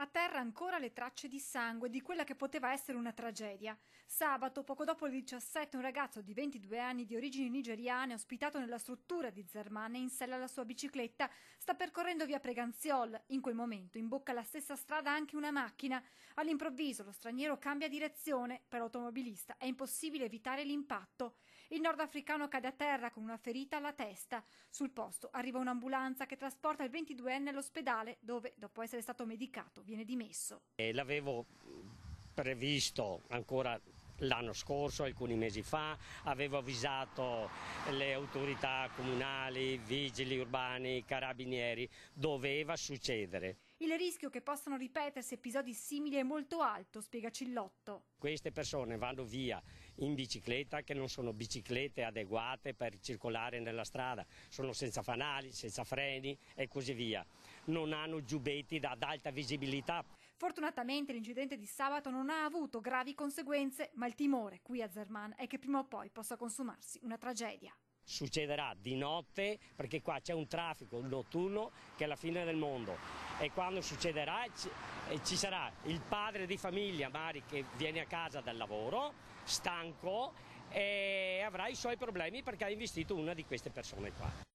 A terra ancora le tracce di sangue di quella che poteva essere una tragedia. Sabato, poco dopo le 17, un ragazzo di 22 anni di origini nigeriane, ospitato nella struttura di Zerman e in sella alla sua bicicletta, sta percorrendo via Preganziol. In quel momento imbocca la stessa strada anche una macchina. All'improvviso lo straniero cambia direzione. Per l'automobilista è impossibile evitare l'impatto. Il nordafricano cade a terra con una ferita alla testa. Sul posto arriva un'ambulanza che trasporta il 22enne all'ospedale dove, dopo essere stato medicato, viene dimesso. L'avevo previsto ancora l'anno scorso, alcuni mesi fa, avevo avvisato le autorità comunali, vigili urbani, carabinieri, doveva succedere. Il rischio che possano ripetersi episodi simili è molto alto, spiega Cillotto. Queste persone vanno via in bicicletta, che non sono biciclette adeguate per circolare nella strada, sono senza fanali, senza freni e così via. Non hanno giubbetti ad alta visibilità. Fortunatamente l'incidente di sabato non ha avuto gravi conseguenze, ma il timore qui a Zerman è che prima o poi possa consumarsi una tragedia. Succederà di notte perché qua c'è un traffico notturno che è la fine del mondo, e quando succederà ci sarà il padre di famiglia magari che viene a casa dal lavoro stanco e avrà i suoi problemi perché ha investito una di queste persone qua.